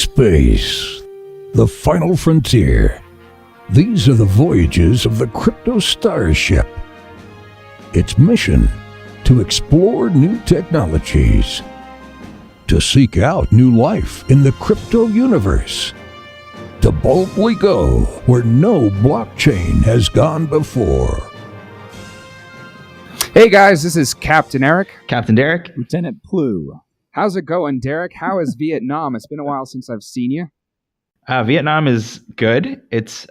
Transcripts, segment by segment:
Space, the final frontier. These are the voyages of the Crypto Starship. Its mission, to explore new technologies, to seek out new life in the crypto universe, to boldly go where no blockchain has gone before. Hey guys, this is Captain Eric. Captain Derek. Lieutenant Plue. How's it going, Derek? How is Vietnam? It's been a while since I've seen you. Vietnam is good. It's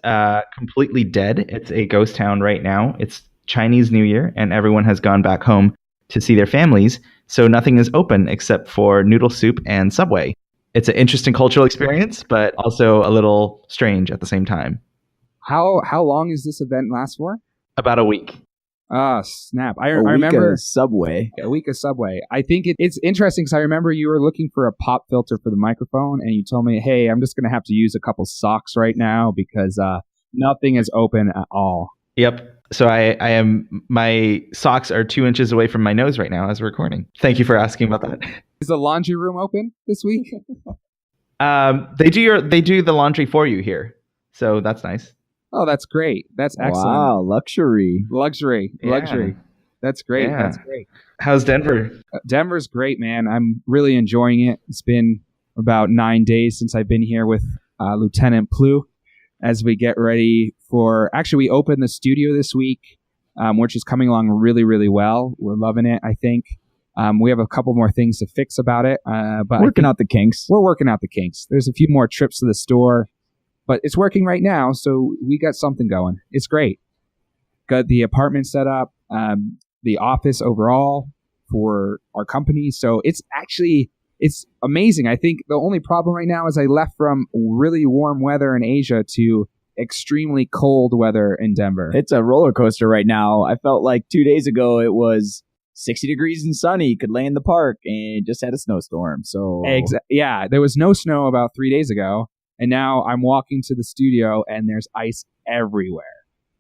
completely dead. It's a ghost town right now. It's Chinese New Year, and everyone has gone back home to see their families, so nothing is open except for noodle soup and Subway. It's an interesting cultural experience, but also a little strange at the same time. How long is this event last for? About a week. Ah, snap. I A remember week of Subway. a week of Subway. I think it's interesting because I remember you were looking for a pop filter for the microphone, and you told me, hey, I'm just going to have to use a couple socks right now because nothing is open at all. Yep. So my socks are 2 inches away from my nose right now as we're recording. Thank you for asking about that. Is the laundry room open this week? They do the laundry for you here, so that's nice. Oh, that's great. That's excellent. Wow, luxury. Luxury. That's great. Yeah. That's great. How's Denver? Denver's great, man. I'm really enjoying it. It's been about 9 days since I've been here with Lieutenant Plue as we get ready for... Actually, we opened the studio this week, which is coming along really, really well. We're loving it, I think. We have a couple more things to fix about it. But Working out the kinks. we're working out the kinks. There's a few more trips to the store, but it's working right now, so we got something going. It's great. Got the apartment set up, the office overall for our company. So it's amazing. I think the only problem right now is I left from really warm weather in Asia to extremely cold weather in Denver. It's a roller coaster right now. I felt like 2 days ago it was 60 degrees and sunny, could lay in the park, and just had a snowstorm. So Yeah, there was no snow about 3 days ago, and now I'm walking to the studio and there's ice everywhere.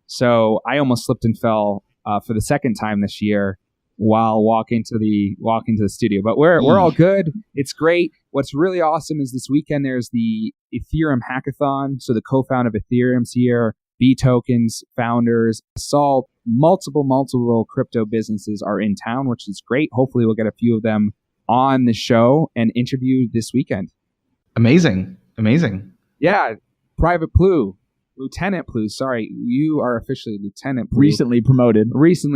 So I almost slipped and fell for the second time this year while walking to the studio. But we're all good. It's great. What's really awesome is this weekend there's the Ethereum hackathon. So the co-founder of Ethereum's here, B tokens founders, Salt, multiple crypto businesses are in town, which is great. Hopefully we'll get a few of them on the show and interviewed this weekend. Amazing. Yeah, Private Plue, Lieutenant Plue. Sorry, you are officially Lieutenant Plue. recently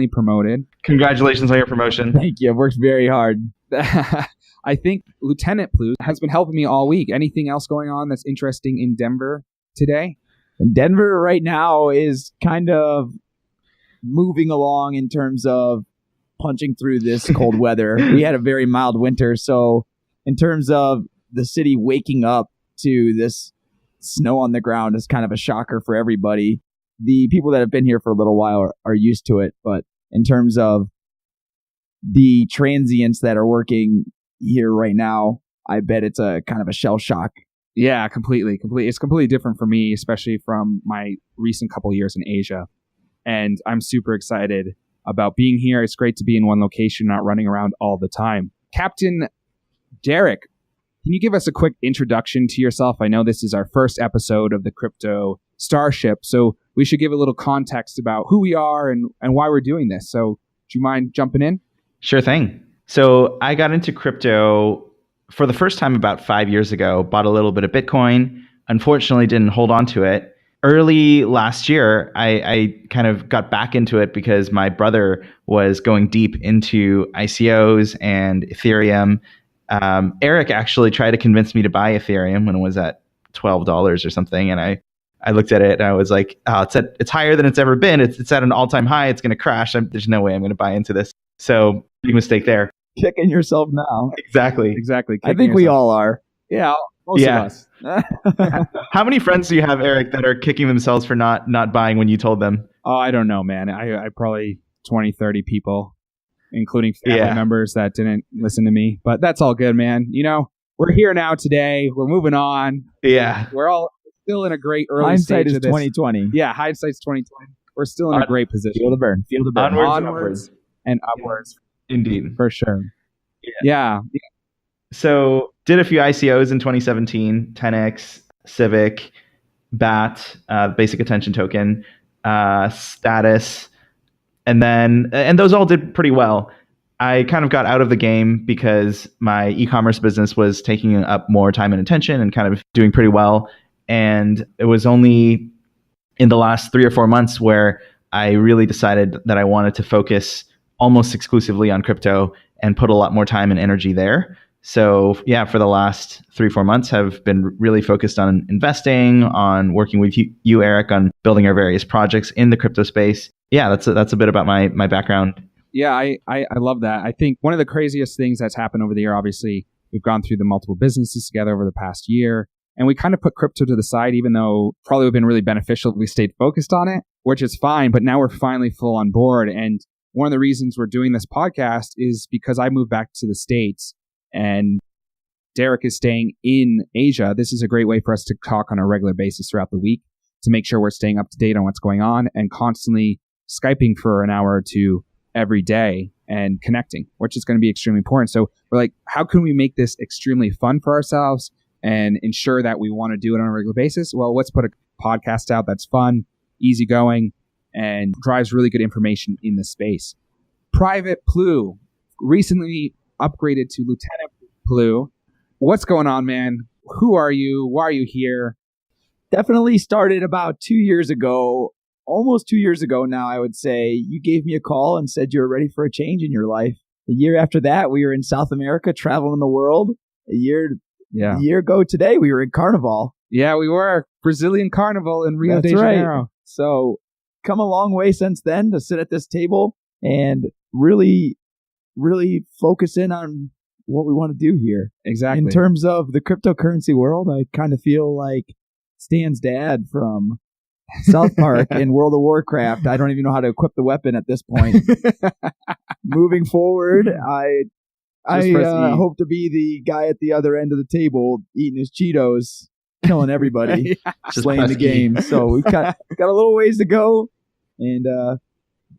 promoted. Congratulations on your promotion. Thank you. I've worked very hard. I think Lieutenant Plue has been helping me all week. Anything else going on that's interesting in Denver today? Denver right now is kind of moving along in terms of punching through this cold weather. We had a very mild winter, so in terms of the city waking up to this snow on the ground is kind of a shocker for everybody. The people that have been here for a little while are used to it, but in terms of the transients that are working here right now, I bet it's a kind of a shell shock. Yeah, completely. It's completely different for me, especially from my recent couple years in Asia. And I'm super excited about being here. It's great to be in one location, not running around all the time. Captain Derek, can you give us a quick introduction to yourself? I know this is our first episode of the Crypto Starship, so we should give a little context about who we are and why we're doing this. So do you mind jumping in? Sure thing. So I got into crypto for the first time about 5 years ago, bought a little bit of Bitcoin, unfortunately didn't hold on to it. Early last year, I kind of got back into it because my brother was going deep into ICOs and Ethereum. Eric actually tried to convince me to buy Ethereum when it was at $12 or something. And I looked at it and I was like, oh, it's higher than it's ever been. It's at an all-time high. It's going to crash. There's no way I'm going to buy into this. So big mistake there. Kicking yourself now. Exactly. I think we all are. Yeah, most of us. How many friends do you have, Eric, that are kicking themselves for not buying when you told them? Oh, I don't know, man. I probably 20, 30 people, including family members that didn't listen to me. But that's all good, man. You know, we're here now today. We're moving on. Yeah. We're all still in a great early Hindsight stage is of this. 2020. Yeah, hindsight's 2020. We're still in a great position. Feel the burn. Onwards and upwards. Indeed. For sure. Yeah. So Did a few ICOs in 2017, 10x, Civic, BAT, basic attention token, Status, and those all did pretty well. I kind of got out of the game because my e-commerce business was taking up more time and attention and kind of doing pretty well. And it was only in the last 3 or 4 months where I really decided that I wanted to focus almost exclusively on crypto and put a lot more time and energy there. So yeah, for the last 3-4 months have been really focused on investing, on working with you, Eric, on building our various projects in the crypto space. Yeah, that's a bit about my background. Yeah, I love that. I think one of the craziest things that's happened over the year, obviously, we've gone through the multiple businesses together over the past year, and we kind of put crypto to the side, even though probably would have been really beneficial if we stayed focused on it, which is fine. But now we're finally full on board. And one of the reasons we're doing this podcast is because I moved back to the States and Derek is staying in Asia. This is a great way for us to talk on a regular basis throughout the week to make sure we're staying up to date on what's going on and constantly Skyping for an hour or two every day and connecting, which is going to be extremely important. So we're like, how can we make this extremely fun for ourselves and ensure that we want to do it on a regular basis? Well, let's put a podcast out that's fun, easygoing, and drives really good information in the space. Private Plue recently upgraded to Lieutenant Plue. What's going on, man? Who are you? Why are you here? Definitely started about 2 years ago. Almost 2 years ago now, I would say. You gave me a call and said you were ready for a change in your life. A year after that, we were in South America traveling the world. A year ago today, we were in Carnival. Yeah, we were. Brazilian Carnival in Rio de Janeiro. Right. So come a long way since then to sit at this table and really, really focus in on what we want to do here. Exactly. In terms of the cryptocurrency world, I kind of feel like Stan's dad from South Park in World of Warcraft. I don't even know how to equip the weapon at this point. Moving forward, I hope to be the guy at the other end of the table eating his Cheetos, killing everybody, slaying the game. So we've got a little ways to go, and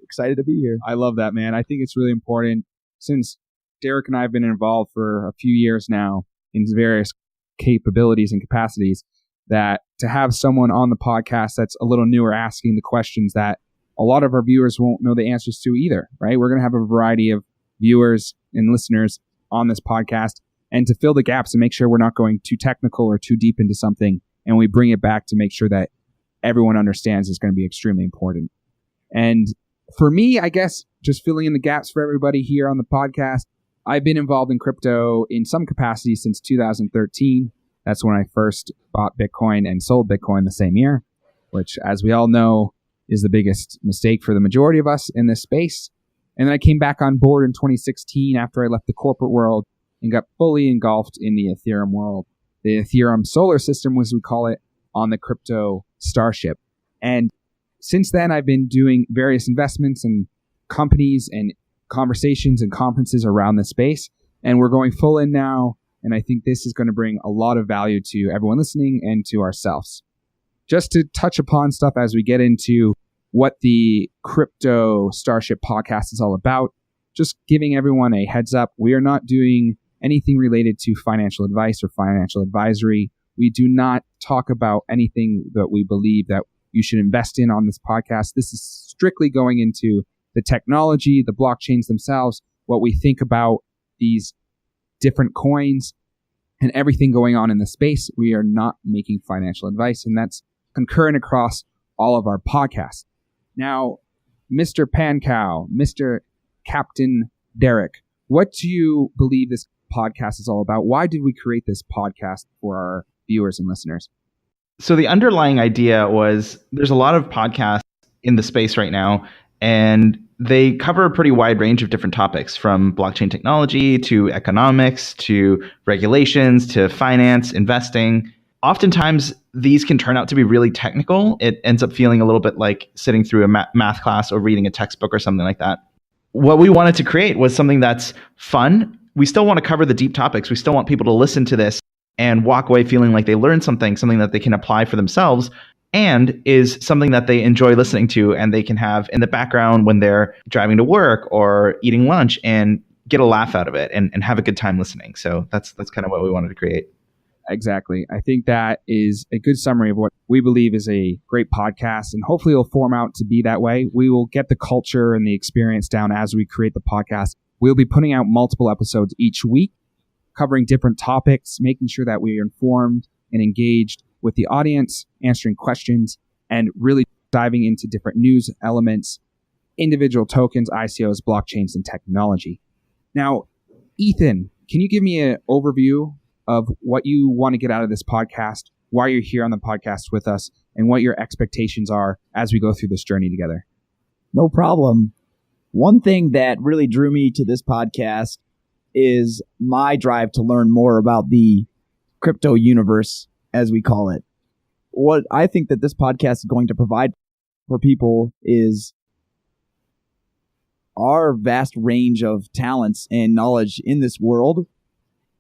excited to be here. I love that, man. I think it's really important since Derek and I have been involved for a few years now in various capabilities and capacities, that to have someone on the podcast that's a little newer asking the questions that a lot of our viewers won't know the answers to either, right? We're going to have a variety of viewers and listeners on this podcast, and to fill the gaps and make sure we're not going too technical or too deep into something, and we bring it back to make sure that everyone understands is going to be extremely important. And for me, I guess just filling in the gaps for everybody here on the podcast, I've been involved in crypto in some capacity since 2013. That's when I first bought Bitcoin and sold Bitcoin the same year, which, as we all know, is the biggest mistake for the majority of us in this space. And then I came back on board in 2016 after I left the corporate world and got fully engulfed in the Ethereum world, the Ethereum solar system, as we call it, on the Crypto Starship. And since then, I've been doing various investments and companies and conversations and conferences around this space. And we're going full in now. And I think this is going to bring a lot of value to everyone listening and to ourselves. Just to touch upon stuff as we get into what the Crypto Starship podcast is all about, just giving everyone a heads up, we are not doing anything related to financial advice or financial advisory. We do not talk about anything that we believe that you should invest in on this podcast. This is strictly going into the technology, the blockchains themselves, what we think about these different coins and everything going on in the space. We are not making financial advice, and that's concurrent across all of our podcasts. Now, Mr. Pancow, Mr. Captain Derek, what do you believe this podcast is all about? Why did we create this podcast for our viewers and listeners? So the underlying idea was there's a lot of podcasts in the space right now, and they cover a pretty wide range of different topics, from blockchain technology to economics to regulations to finance, investing. Oftentimes, these can turn out to be really technical. It ends up feeling a little bit like sitting through a math class or reading a textbook or something like that. What we wanted to create was something that's fun. We still want to cover the deep topics. We still want people to listen to this and walk away feeling like they learned something that they can apply for themselves, and is something that they enjoy listening to and they can have in the background when they're driving to work or eating lunch and get a laugh out of it and have a good time listening. So that's kind of what we wanted to create. Exactly. I think that is a good summary of what we believe is a great podcast, and hopefully it'll form out to be that way. We will get the culture and the experience down as we create the podcast. We'll be putting out multiple episodes each week, covering different topics, making sure that we are informed and engaged with the audience, answering questions, and really diving into different news elements, individual tokens, ICOs, blockchains, and technology. Now, Ethan, can you give me an overview of what you want to get out of this podcast, why you're here on the podcast with us, and what your expectations are as we go through this journey together? No problem. One thing that really drew me to this podcast is my drive to learn more about the crypto universe, as we call it. What I think that this podcast is going to provide for people is our vast range of talents and knowledge in this world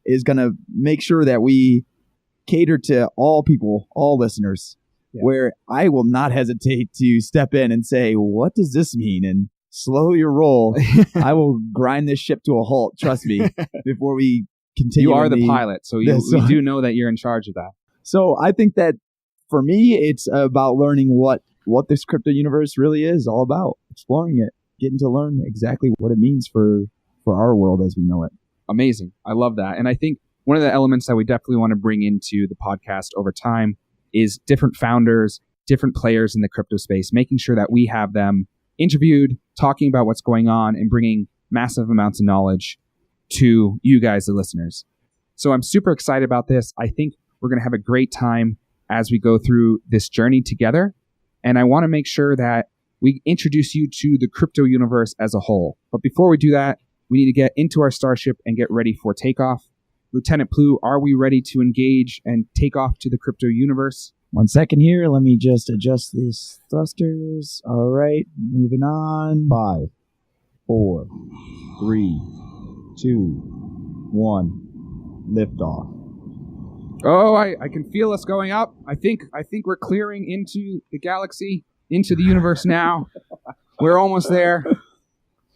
is going to make sure that we cater to all people, all listeners, where I will not hesitate to step in and say, what does this mean? And slow your roll. I will grind this ship to a halt, trust me, before we continue. You are the pilot, so we do know that you're in charge of that. So I think that for me, it's about learning what this crypto universe really is all about, exploring it, getting to learn exactly what it means for our world as we know it. Amazing. I love that. And I think one of the elements that we definitely want to bring into the podcast over time is different founders, different players in the crypto space, making sure that we have them interviewed, talking about what's going on, and bringing massive amounts of knowledge to you guys, the listeners. So I'm super excited about this. I think we're going to have a great time as we go through this journey together. And I want to make sure that we introduce you to the crypto universe as a whole. But before we do that, we need to get into our Starship and get ready for takeoff. Lieutenant Plue, are we ready to engage and take off to the crypto universe? 1 second here. Let me just adjust these thrusters. All right. Moving on. 5, 4, 3, 2, 1. Liftoff. Oh, I can feel us going up. I think we're clearing into the galaxy, into the universe now. We're almost there.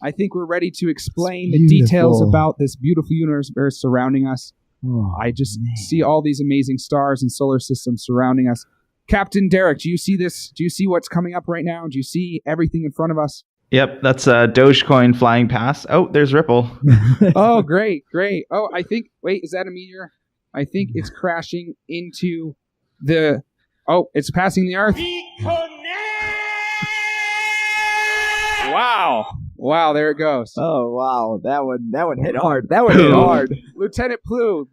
I think we're ready to explain the details about this beautiful universe surrounding us. Oh, I just see all these amazing stars and solar systems surrounding us. Captain Derek, do you see this? Do you see what's coming up right now? Do you see everything in front of us? Yep, that's Dogecoin flying past. Oh, there's Ripple. Oh, great. Oh, wait, is that a meteor? I think it's crashing into it's passing the Earth. Wow, there it goes. Oh, wow. That one hit hard. Hit hard. Lieutenant Plue,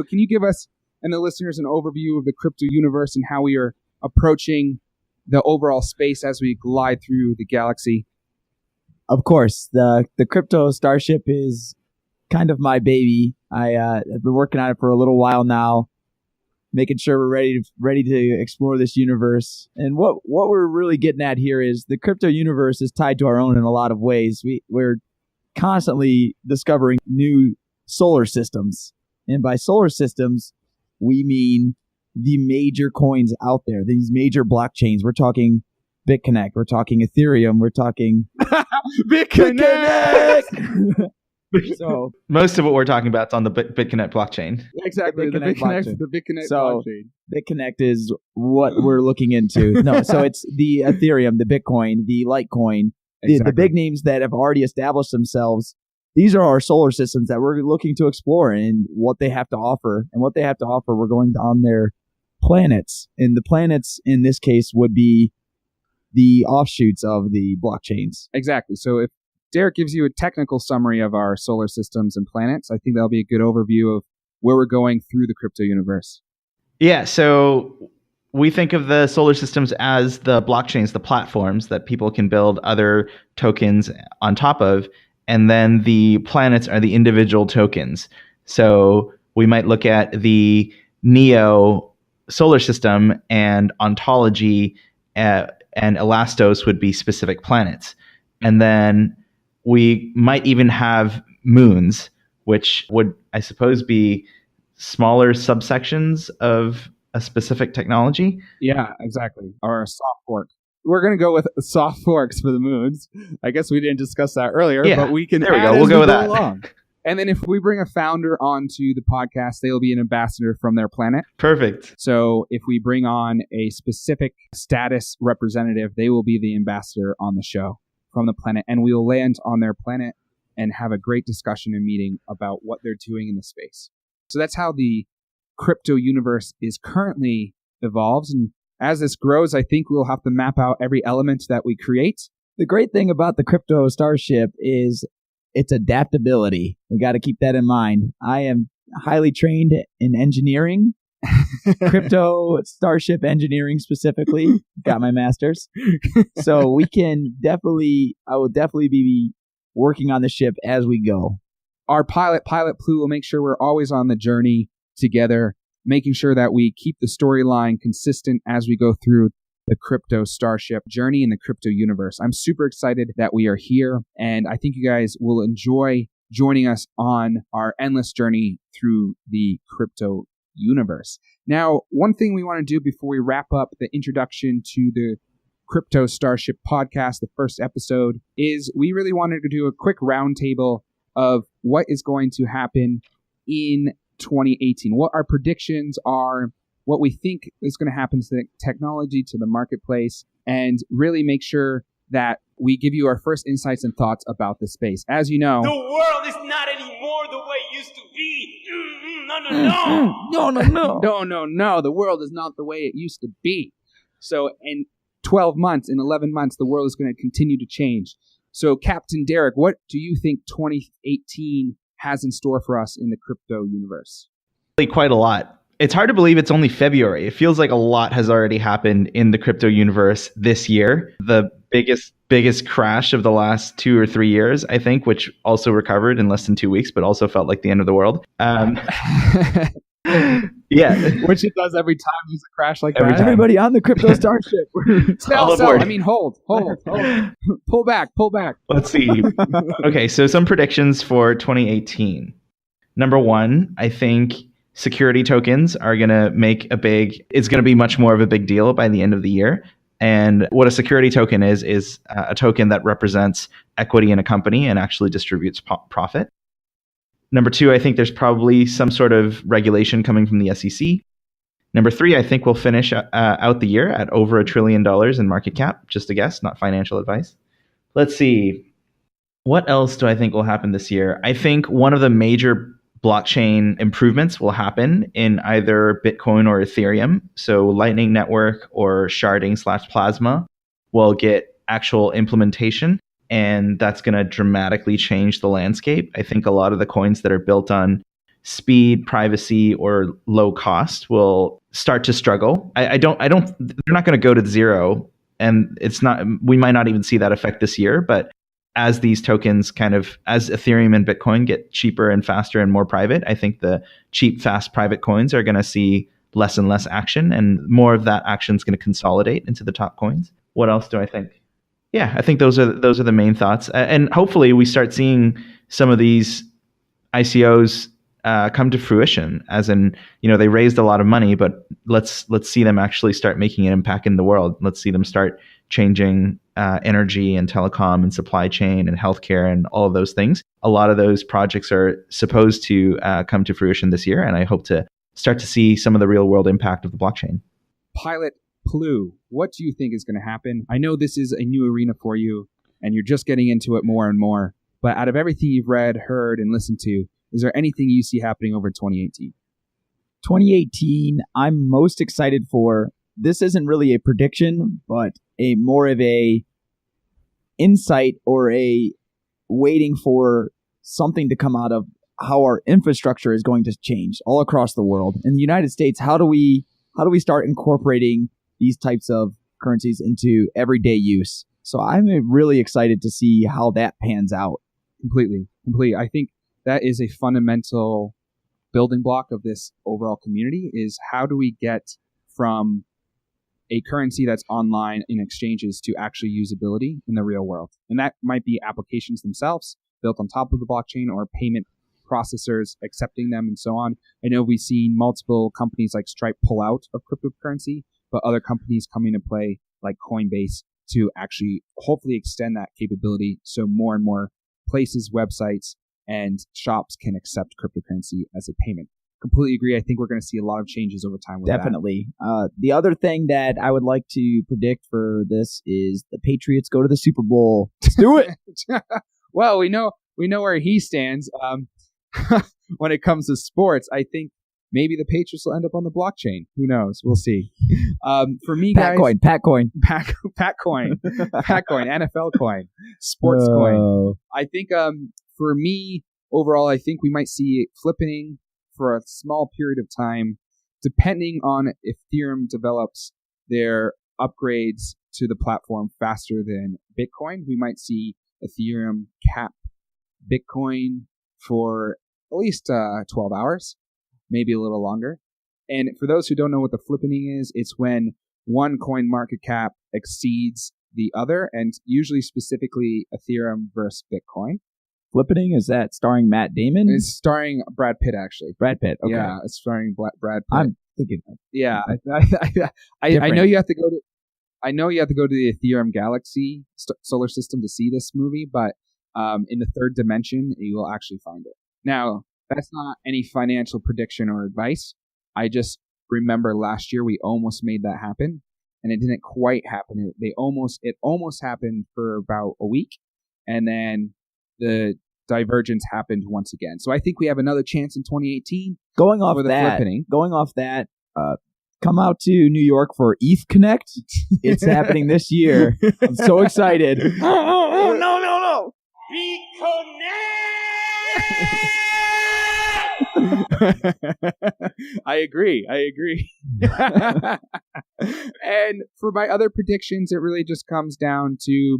can you give us and the listeners an overview of the crypto universe and how we are approaching the overall space as we glide through the galaxy? Of course. The Crypto Starship is kind of my baby. I've been working on it for a little while now, making sure we're ready to explore this universe. And what we're really getting at here is the crypto universe is tied to our own in a lot of ways. We're constantly discovering new solar systems. And by solar systems, we mean the major coins out there, these major blockchains. We're talking BitConnect, we're talking Ethereum, we're talking BitConnect! So most of what we're talking about is on the BitConnect blockchain. Exactly, the BitConnect blockchain. BitConnect is what we're looking into. No, so it's the Ethereum, the Bitcoin, the Litecoin, the big names that have already established themselves. These are our solar systems that we're looking to explore and what they have to offer. And what they have to offer, we're going on their planets. And the planets in this case would be the offshoots of the blockchains. Exactly. So if Derek gives you a technical summary of our solar systems and planets, I think that'll be a good overview of where we're going through the crypto universe. Yeah, so we think of the solar systems as the blockchains, the platforms that people can build other tokens on top of. And then the planets are the individual tokens. So we might look at the Neo solar system, and ontology and Elastos would be specific planets. And then we might even have moons, which would, I suppose, be smaller subsections of a specific technology. Yeah, exactly. Or a soft fork. we're going to go with soft forks for the moons. I guess we didn't discuss that earlier, Yeah, but we can there we add go. as We'll go with go that. along. And then if we bring a founder onto the podcast, they'll be an ambassador from their planet. Perfect. So if we bring on a specific status representative, they will be the ambassador on the show from the planet. And we'll land on their planet and have a great discussion and meeting about what they're doing in the space. So that's how the crypto universe is currently evolved. And as this grows, I think we'll have to map out every element that we create. The great thing about the Crypto Starship is its adaptability. We got to keep that in mind. I am highly trained in engineering, Crypto Starship engineering specifically. Got my master's. So I will definitely be working on the ship as we go. Our pilot Plue, will make sure we're always on the journey together, making sure that we keep the storyline consistent as we go through the Crypto Starship journey in the crypto universe. I'm super excited that we are here, and I think you guys will enjoy joining us on our endless journey through the crypto universe. Now, one thing we want to do before we wrap up the introduction to the Crypto Starship podcast, the first episode, is we really wanted to do a quick roundtable of what is going to happen in 2018, what our predictions are, what we think is going to happen to the technology, to the marketplace, and really make sure that we give you our first insights and thoughts about the space. As you know, the world is not anymore the way it used to be. No, the world is not the way it used to be. So in 12 months, in 11 months, the world is going to continue to change. So Captain Derek, what do you think 2018 has in store for us in the crypto universe? Quite a lot. It's hard to believe it's only February. It feels like a lot has already happened in the crypto universe this year. The biggest crash of the last 2 or 3 years, I think, which also recovered in less than 2 weeks, but also felt like the end of the world. Yeah, which it does every time there's a crash like Every that. time. Everybody on the Crypto Starship. All aboard. I mean, hold. Pull back. Let's see. Okay, so some predictions for 2018. Number one, I think security tokens are going to it's going to be much more of a big deal by the end of the year. And what a security token is a token that represents equity in a company and actually distributes profit. Number two, I think there's probably some sort of regulation coming from the SEC. Number three, I think we'll finish out the year at over $1 trillion in market cap. Just a guess, not financial advice. Let's see. What else do I think will happen this year? I think one of the major blockchain improvements will happen in either Bitcoin or Ethereum. So Lightning Network or sharding/plasma will get actual implementation. And that's going to dramatically change the landscape. I think a lot of the coins that are built on speed, privacy, or low cost will start to struggle. They're not going to go to zero. And we might not even see that effect this year. But as these tokens as Ethereum and Bitcoin get cheaper and faster and more private, I think the cheap, fast private coins are going to see less and less action. And more of that action is going to consolidate into the top coins. What else do I think? Yeah, I think those are the main thoughts, and hopefully we start seeing some of these ICOs come to fruition. As in, they raised a lot of money, but let's see them actually start making an impact in the world. Let's see them start changing energy and telecom and supply chain and healthcare and all of those things. A lot of those projects are supposed to come to fruition this year, and I hope to start to see some of the real world impact of the blockchain. Pilot Plue, what do you think is going to happen? I know this is a new arena for you, and you're just getting into it more and more. But out of everything you've read, heard, and listened to, is there anything you see happening over 2018? 2018, I'm most excited for. This isn't really a prediction, but more of a insight or a waiting for something to come out of how our infrastructure is going to change all across the world. In the United States, how do we start incorporating these types of currencies into everyday use? So I'm really excited to see how that pans out. Completely. I think that is a fundamental building block of this overall community, is how do we get from a currency that's online in exchanges to actually usability in the real world? And that might be applications themselves built on top of the blockchain, or payment processors accepting them, and so on. I know we've seen multiple companies like Stripe pull out of cryptocurrency, but other companies come into play like Coinbase to actually hopefully extend that capability so more and more places, websites, and shops can accept cryptocurrency as a payment. Completely agree. I think we're going to see a lot of changes over time with Definitely. The other thing that I would like to predict for this is the Patriots go to the Super Bowl. Let's do it. Well, we know where he stands. When it comes to sports, I think maybe the Patriots will end up on the blockchain. Who knows? We'll see. For me, guys, Pat coin, NFL coin, sports coin. I think for me overall, I think we might see flipping for a small period of time, depending on if Ethereum develops their upgrades to the platform faster than Bitcoin. We might see Ethereum cap Bitcoin for at least 12 hours, maybe a little longer. And for those who don't know what the flippening is, it's when one coin market cap exceeds the other, and usually specifically Ethereum versus Bitcoin. Flippening, is that starring Matt Damon? It's starring Brad Pitt, actually. Brad Pitt, okay. Yeah, it's starring Brad Pitt. I'm thinking. Yeah, I know you have to go to. I know you have to go to the Ethereum Galaxy solar system to see this movie, but in the third dimension, you will actually find it. Now, that's not any financial prediction or advice. I just remember last year we almost made that happen, and it didn't quite happen. It almost happened for about a week, and then the divergence happened once again. So I think we have another chance in 2018. Going off that, come out to New York for ETH Connect. It's happening this year. I'm so excited. Oh, no. Be connect! I agree. And for my other predictions, it really just comes down to,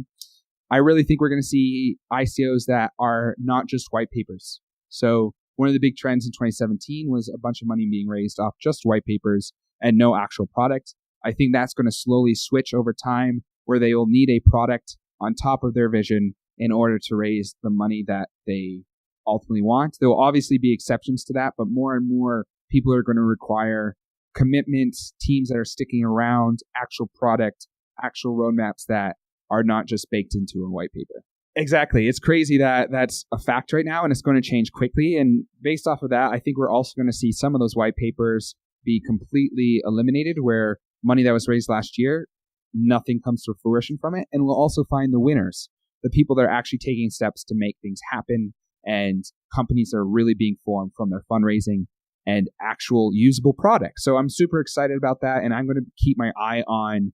I really think we're going to see ICOs that are not just white papers. So one of the big trends in 2017 was a bunch of money being raised off just white papers and no actual product. I think that's going to slowly switch over time, where they will need a product on top of their vision in order to raise the money that they ultimately want. There will obviously be exceptions to that, but more and more people are going to require commitments, teams that are sticking around, actual product, actual roadmaps that are not just baked into a white paper. Exactly. It's crazy that that's a fact right now, and it's going to change quickly. And based off of that, I think we're also going to see some of those white papers be completely eliminated, where money that was raised last year, nothing comes to fruition from it. And we'll also find the winners, the people that are actually taking steps to make things happen, and companies that are really being formed from their fundraising and actual usable products. So I'm super excited about that, and I'm going to keep my eye on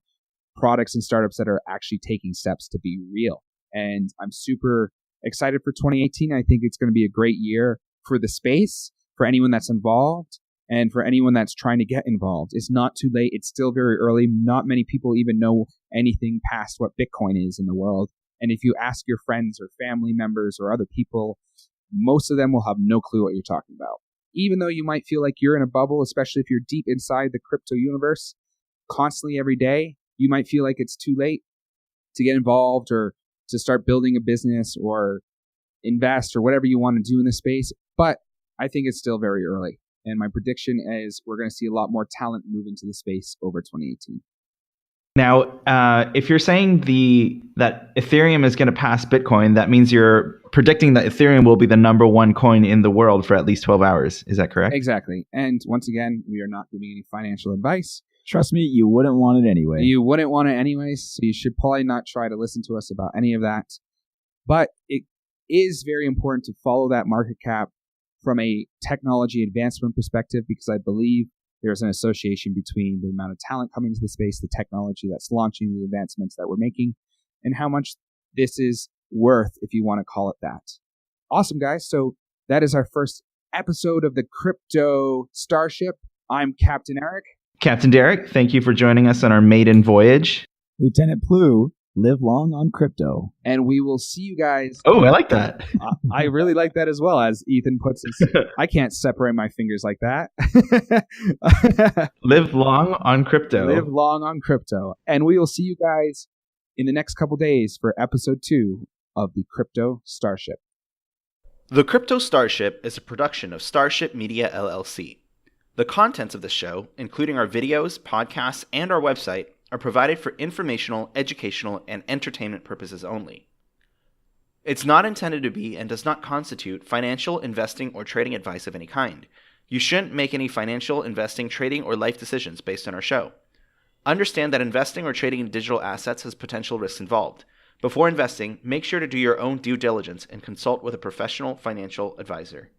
products and startups that are actually taking steps to be real. And I'm super excited for 2018. I think it's going to be a great year for the space, for anyone that's involved, and for anyone that's trying to get involved. It's not too late. It's still very early. Not many people even know anything past what Bitcoin is in the world. And if you ask your friends or family members or other people, most of them will have no clue what you're talking about. Even though you might feel like you're in a bubble, especially if you're deep inside the crypto universe, constantly every day, you might feel like it's too late to get involved or to start building a business or invest or whatever you want to do in this space. But I think it's still very early. And my prediction is we're going to see a lot more talent move into the space over 2018. Now, if you're saying that Ethereum is going to pass Bitcoin, that means you're predicting that Ethereum will be the number one coin in the world for at least 12 hours. Is that correct? Exactly. And once again, we are not giving any financial advice. Trust me, you wouldn't want it anyway. You wouldn't want it anyway, so you should probably not try to listen to us about any of that. But it is very important to follow that market cap from a technology advancement perspective, because I believe there's an association between the amount of talent coming into the space, the technology that's launching, the advancements that we're making, and how much this is worth, if you want to call it that. Awesome, guys. So that is our first episode of the Crypto Starship. I'm Captain Eric. Captain Derek, thank you for joining us on our maiden voyage. Lieutenant Plue, live long on crypto. And we will see you guys. Oh, I like that. I really like that as well, as Ethan puts it. I can't separate my fingers like that. Live long on crypto. Live long on crypto. And we will see you guys in the next couple days for episode 2 of the Crypto Starship. The Crypto Starship is a production of Starship Media LLC. The contents of the show, including our videos, podcasts, and our website, are provided for informational, educational, and entertainment purposes only. It's not intended to be and does not constitute financial, investing, or trading advice of any kind. You shouldn't make any financial, investing, trading, or life decisions based on our show. Understand that investing or trading in digital assets has potential risks involved. Before investing, make sure to do your own due diligence and consult with a professional financial advisor.